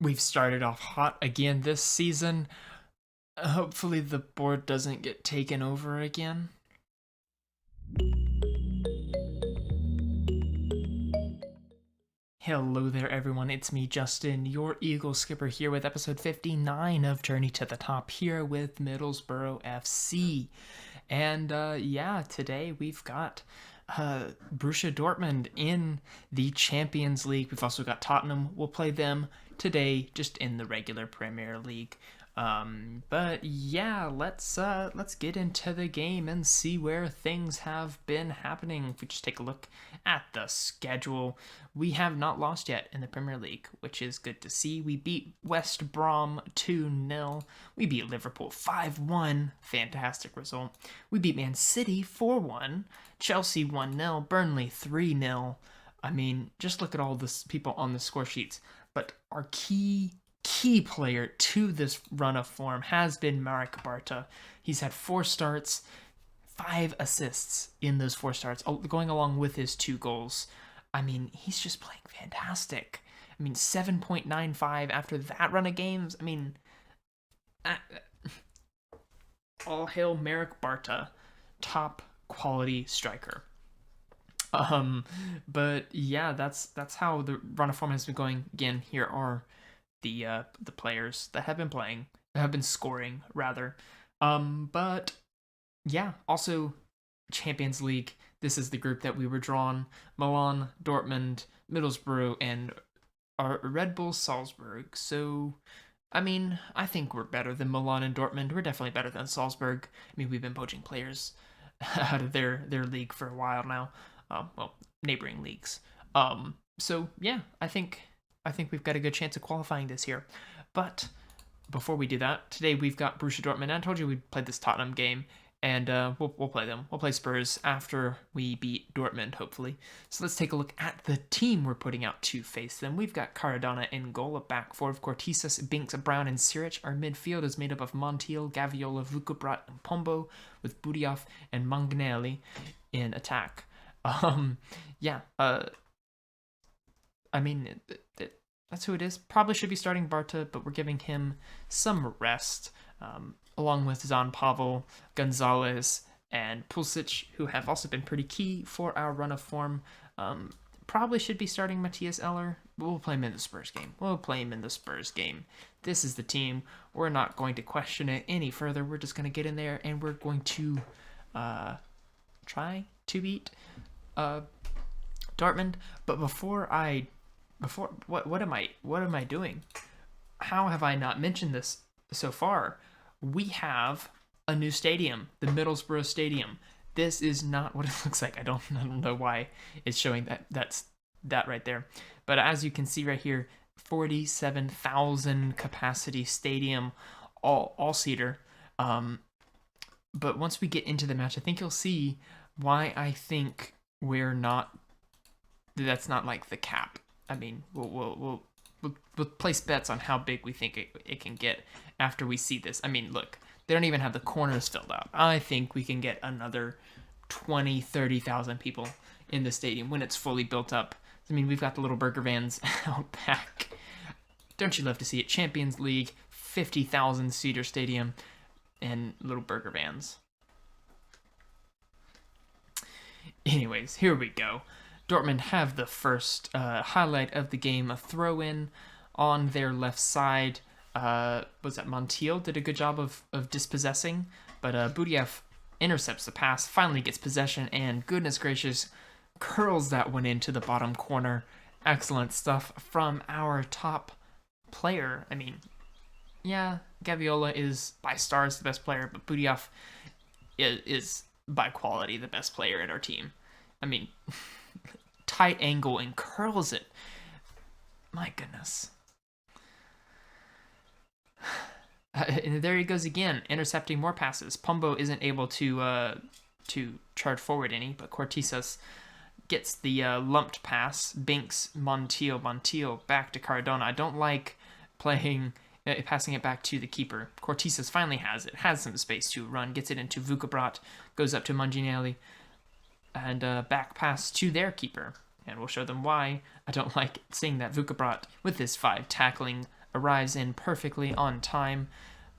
We've started off hot again this season. Hopefully the board doesn't get taken over again. Hello there everyone, it's me Justin, your EagleSkipper here with episode 59 of Journey to the Top here with Middlesbrough FC. And yeah, today we've got Borussia Dortmund in the Champions League. We've also got Tottenham. We'll play them today just in the regular Premier League. But yeah, let's get into the game and see where things have been happening. If we just take a look at the schedule, we have not lost yet in the Premier League, which is good to see. We beat West Brom 2-0. We beat Liverpool 5-1. Fantastic result. We beat Man City 4-1. Chelsea 1-0. Burnley 3-0. I mean, just look at all the people on the score sheets. But our key player to this run of form has been Marek Barta. He's had 4 starts, 5 assists in those 4 starts, going along with his 2 goals. I mean, he's just playing fantastic. I mean, 7.95 after that run of games. I mean, all hail Marek Barta, top quality striker. But yeah, that's how the run of form has been going. Again, here are the players that have been playing, that have been scoring rather. But yeah, also Champions League. This is the group that we were drawn: Milan, Dortmund, Middlesbrough, and our Red Bull Salzburg. So, I mean, I think we're better than Milan and Dortmund. We're definitely better than Salzburg. I mean, we've been poaching players out of their league for a while now. Well, neighboring leagues. So yeah, I think we've got a good chance of qualifying this year. But before we do that, today we've got Borussia Dortmund. I told you we'd play this Tottenham game, and we'll play them. We'll play Spurs after we beat Dortmund, hopefully. So let's take a look at the team we're putting out to face them. We've got Cardona in goal, a back four of Cortisas, Binks, Brown, and Siric. Our midfield is made up of Montiel, Gaviola, Vukobrat, and Pombo, with Budiaf and Manganelli in attack. Yeah, I mean, that's who it is. Probably should be starting Barta, but we're giving him some rest, along with Zan Pavel, Gonzalez, and Pulisic, who have also been pretty key for our run of form. Probably should be starting Matthias Eller, but we'll play him in the Spurs game. This is the team. We're not going to question it any further. We're just going to get in there, and we're going to try to beat Dortmund. But before what am I doing? How have I not mentioned this so far? We have a new stadium, the Middlesbrough Stadium. This is not what it looks like. I don't know why it's showing that's right there. But as you can see right here, 47,000 capacity stadium, all seater. But once we get into the match, I think you'll see why I think that's not like the cap. I mean, we'll place bets on how big we think it can get after we see this. I mean, look, they don't even have the corners filled out. I think we can get another 20, 30,000 people in the stadium when it's fully built up. I mean, we've got the little burger vans out back. Don't you love to see it? Champions League, 50,000 seater stadium, and little burger vans. Anyways, here we go. Dortmund have the first highlight of the game, a throw-in on their left side. Was that Montiel did a good job of dispossessing, but Budiaf intercepts the pass, finally gets possession, and goodness gracious, curls that one into the bottom corner. Excellent stuff from our top player. I mean, yeah, Gaviola is by stars the best player, but Budiaf is by quality the best player in our team. I mean, tight angle and curls it. My goodness. And there he goes again, intercepting more passes. Pombo isn't able to charge forward any, but Cortisas gets the lumped pass. Binks, Montiel back to Cardona. I don't like passing it back to the keeper. Cortisas finally has it, has some space to run, gets it into Vukobrat, goes up to Manginelli, and back pass to their keeper. And we'll show them why I don't like seeing that Vukobrat with his 5 tackling arrives in perfectly on time,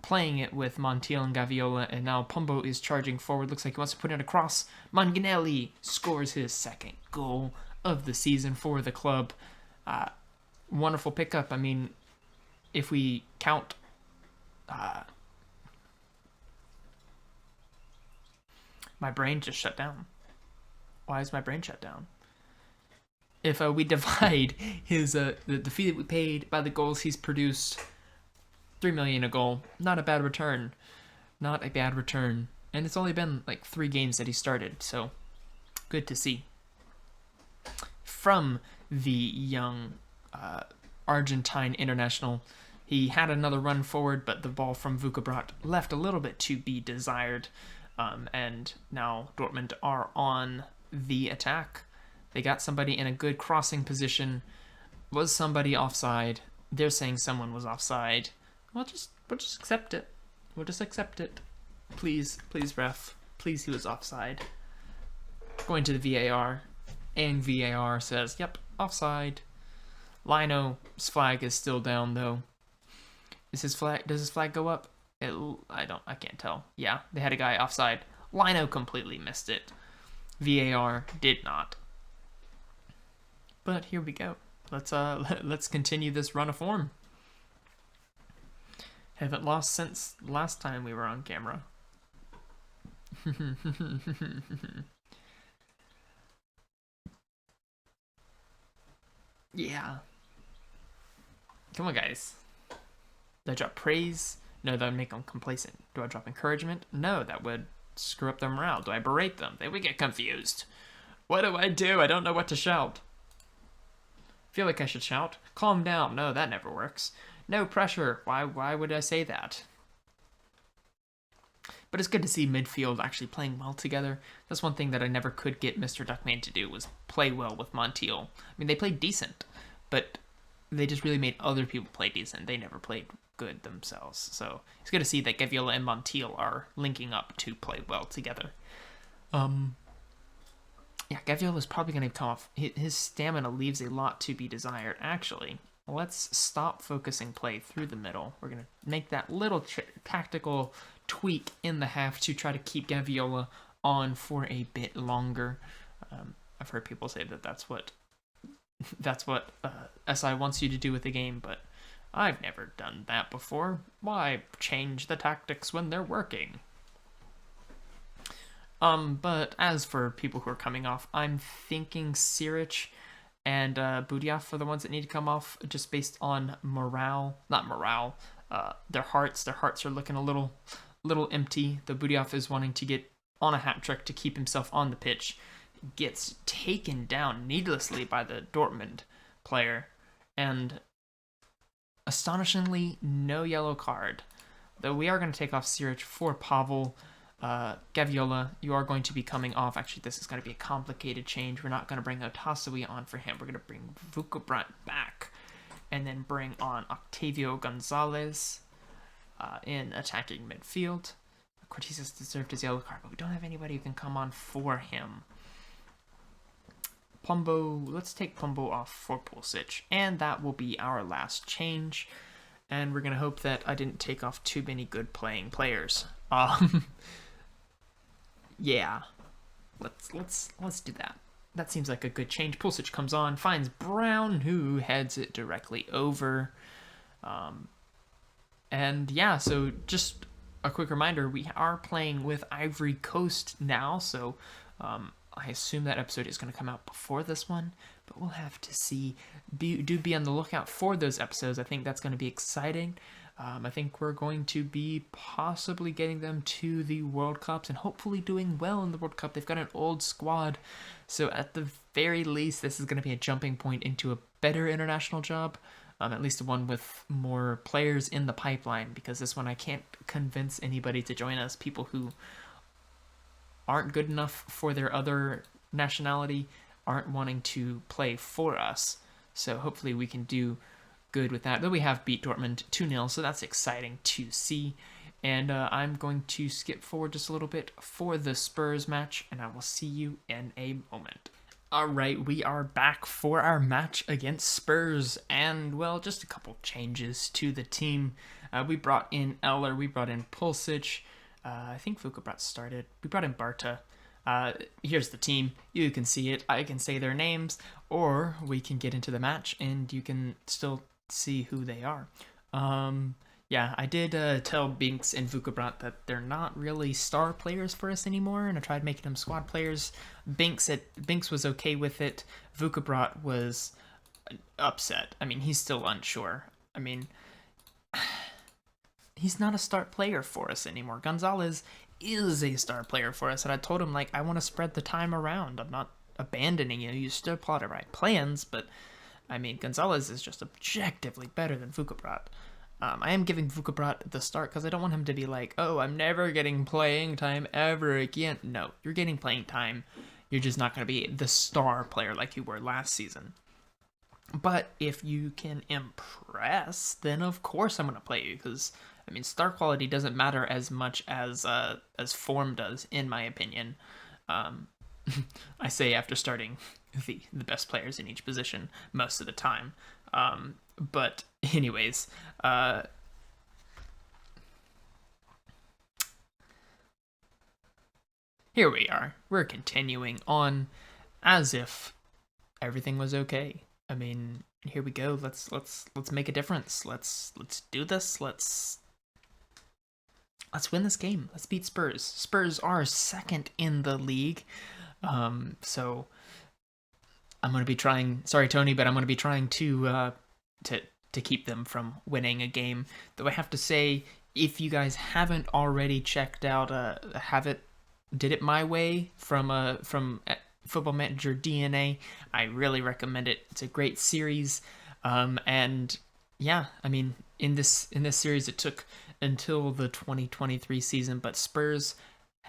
playing it with Montiel and Gaviola, and now Pombo is charging forward. Looks like he wants to put in a cross. Manganelli scores his second goal of the season for the club. Wonderful pickup. I mean, if we count... my brain just shut down. Why is my brain shut down? If we divide his the fee that we paid by the goals he's produced, $3 million a goal, not a bad return, not a bad return, and it's only been like 3 games that he started, so good to see. From the young Argentine international, he had another run forward, but the ball from Vucabrat left a little bit to be desired, and now Dortmund are on the attack. They got somebody in a good crossing position. Was somebody offside? They're saying someone was offside. We'll just accept it. We'll just accept it. Please, ref. Please, he was offside. Going to the VAR, and VAR says, yep, offside. Lino's flag is still down though. Is his flag? Does his flag go up? I can't tell. Yeah, they had a guy offside. Lino completely missed it. VAR did not. But here we go. Let's continue this run of form. Haven't lost since last time we were on camera. Yeah. Come on, guys. Do I drop praise? No, that would make them complacent. Do I drop encouragement? No, that would screw up their morale. Do I berate them? They would get confused. What do I do? I don't know what to shout. Feel like I should shout. Calm down. No, that never works. No pressure. Why would I say that? But it's good to see midfield actually playing well together. That's one thing that I never could get Mr. Duckman to do, was play well with Montiel. I mean, they played decent, but they just really made other people play decent. They never played good themselves. So it's good to see that Gaviola and Montiel are linking up to play well together. Yeah, Gaviola is probably going to come off. His stamina leaves a lot to be desired. Actually, let's stop focusing play through the middle. We're going to make that little tactical tweak in the half to try to keep Gaviola on for a bit longer. I've heard people say that that's what SI wants you to do with the game, but I've never done that before. Why change the tactics when they're working? But as for people who are coming off, I'm thinking Siric and Budiaf are the ones that need to come off, just based on morale. Not morale. Their hearts. Their hearts are looking a little empty. The Budiaf is wanting to get on a hat trick to keep himself on the pitch. Gets taken down needlessly by the Dortmund player, and astonishingly no yellow card. Though we are going to take off Siric for Pavel. Gaviola, you are going to be coming off. Actually, this is going to be a complicated change. We're not going to bring Otasowie on for him. We're going to bring Vucabrat back, and then bring on Octavio Gonzalez in attacking midfield. Cortez deserved his yellow card, but we don't have anybody who can come on for him. Pombo, let's take Pombo off for Pulisic, and that will be our last change. And we're going to hope that I didn't take off too many good playing players. Yeah, let's do that. That seems like a good change. Pulisic comes on, finds Brown, who heads it directly over. And yeah, so just a quick reminder, we are playing with Ivory Coast now, so I assume that episode is going to come out before this one, but we'll have to see. Do be on the lookout for those episodes. I think that's going to be exciting. I think we're going to be possibly getting them to the World Cups and hopefully doing well in the World Cup. They've got an old squad, so at the very least, this is going to be a jumping point into a better international job, at least one with more players in the pipeline, because this one I can't convince anybody to join us. People who aren't good enough for their other nationality aren't wanting to play for us, so hopefully we can do good with that. Though we have beat Dortmund 2-0, so that's exciting to see. And I'm going to skip forward just a little bit for the Spurs match, and I will see you in a moment. All right, we are back for our match against Spurs, and well, just a couple changes to the team. We brought in Eller, we brought in Pulisic. I think Vukabrat started. We brought in Barta. Here's the team. You can see it. I can say their names, or we can get into the match, and you can still see who they are. Yeah, I did tell Binks and Vukabrat that they're not really star players for us anymore, and I tried making them squad players. Binks was okay with it. Vukabrat was upset. I mean, he's still unsure. I mean, he's not a star player for us anymore. Gonzalez is a star player for us, and I told him, like, I want to spread the time around. I'm not abandoning you. You still plot the right plans, but I mean, Gonzalez is just objectively better than Vukabrat. I am giving Vukabrat the start because I don't want him to be like, oh, I'm never getting playing time ever again. No, you're getting playing time. You're just not going to be the star player like you were last season. But if you can impress, then of course I'm going to play you because, I mean, star quality doesn't matter as much as form does, in my opinion. I say after starting the best players in each position most of the time. But anyways, here we are. We're continuing on as if everything was okay. I mean, here we go. Let's make a difference. Let's do this. Let's win this game. Let's beat Spurs. Spurs are second in the league. So I'm going to be trying, sorry Tony, but I'm going to be trying to keep them from winning a game. Though I have to say, if you guys haven't already checked out Did It My Way from Football Manager DNA, I really recommend it. It's a great series. And yeah, I mean, in this series it took until the 2023 season, but Spurs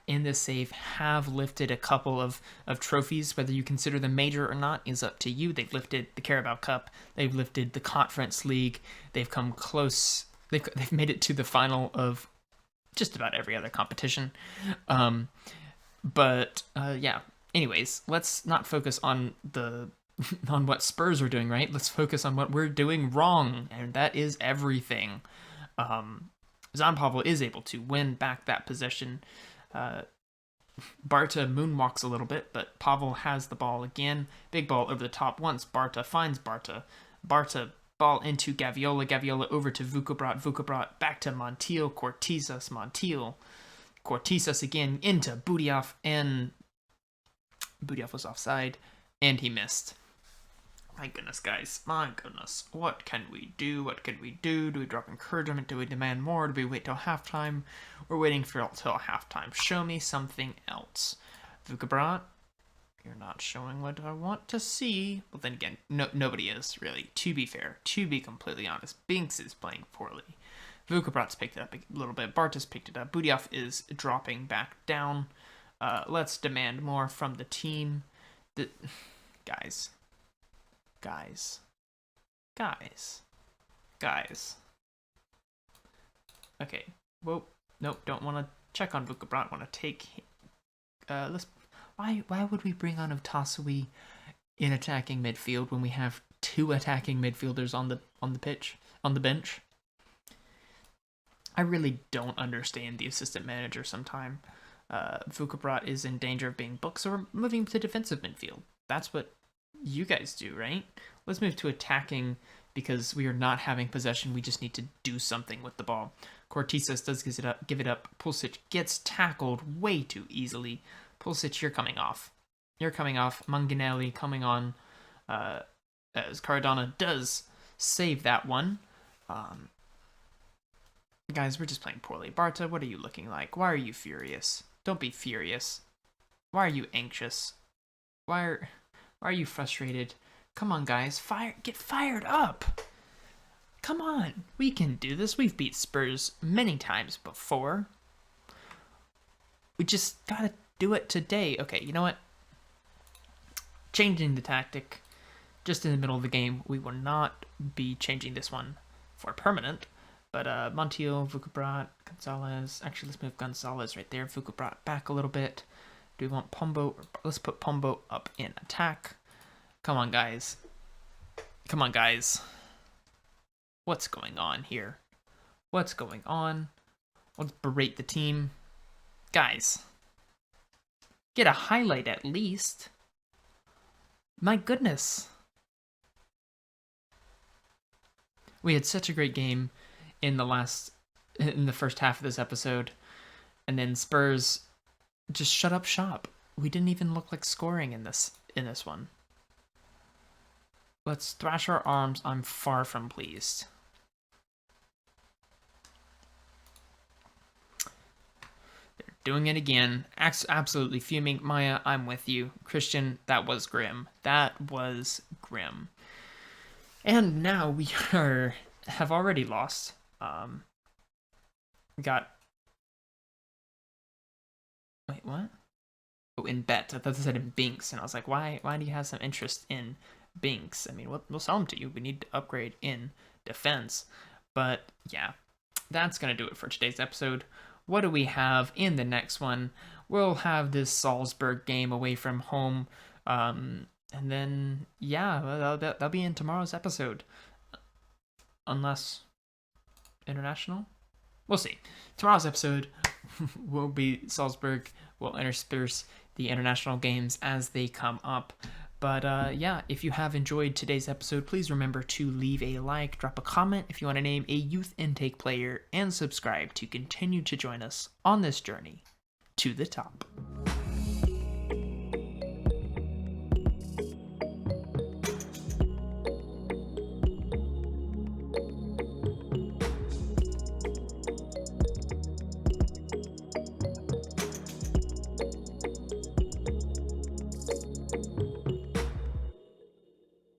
in this save have lifted a couple of trophies. Whether you consider them major or not is up to you. They've lifted the Carabao Cup. They've lifted the Conference League. They've come close. They've made it to the final of just about every other competition. Yeah. Anyways, let's not focus on on what Spurs are doing right. Let's focus on what we're doing wrong, and that is everything. Zampavlo is able to win back that possession. Barta moonwalks a little bit, but Pavel has the ball again. Big ball over the top once. Barta finds Barta. Barta ball into Gaviola. Gaviola over to Vukabrat. Vukabrat back to Montiel. Cortizas. Montiel. Cortizas again into Budiaf, and Budiaf was offside, and he missed. My goodness, guys. My goodness. What can we do? What can we do? Do we drop encouragement? Do we demand more? Do we wait till halftime? We're waiting till halftime. Show me something else. Vukabrat, you're not showing what I want to see. Well, then again, nobody is, really. To be fair, to be completely honest, Binks is playing poorly. Vukabrat's picked it up a little bit. Barta's picked it up. Budiaf is dropping back down. Let's demand more from the team. Guys. Okay. Whoa. Nope. Don't want to check on Vukabrat. Want to take. Why would we bring on Otasui in attacking midfield when we have two attacking midfielders on the bench? I really don't understand the assistant manager sometime. Vukabrat is in danger of being booked, so we're moving to defensive midfield. That's what you guys do, right? Let's move to attacking because we are not having possession. We just need to do something with the ball. Cortizas does give it up. Pulisic gets tackled way too easily. Pulisic, you're coming off. Manginelli coming on as Cardona does save that one. Guys, we're just playing poorly. Barta, what are you looking like? Why are you furious? Don't be furious. Why are you anxious? Why are you frustrated? Come on, guys. Get fired up. Come on. We can do this. We've beat Spurs many times before. We just gotta do it today. Okay, you know what? Changing the tactic just in the middle of the game. We will not be changing this one for permanent. But Montiel, Vukabrat, Gonzalez. Actually, let's move Gonzalez right there. Vukabrat back a little bit. Do we want Pombo? Let's put Pombo up in attack. Come on, guys. Come on, guys. What's going on here? What's going on? Let's berate the team. Guys. Get a highlight at least. My goodness. We had such a great game in the first half of this episode. And then Spurs just shut up shop. We didn't even look like scoring in this one. Let's thrash our arms. I'm far from pleased. They're doing it again. Absolutely fuming. Maya, I'm with you. Christian, that was grim. That was grim. And now we have already lost. Wait, what? Oh, in bet. I thought they said in Binks, and I was like, why do you have some interest in Binks? I mean, we'll sell them to you. We need to upgrade in defense. But yeah, that's going to do it for today's episode. What do we have in the next one? We'll have this Salzburg game away from home. And then, yeah, that'll be in tomorrow's episode. Unless international? We'll see. Tomorrow's episode will be Salzburg. We'll intersperse the international games as they come up. But yeah, if you have enjoyed today's episode, please remember to leave a like, drop a comment if you want to name a youth intake player, and subscribe to continue to join us on this journey to the top.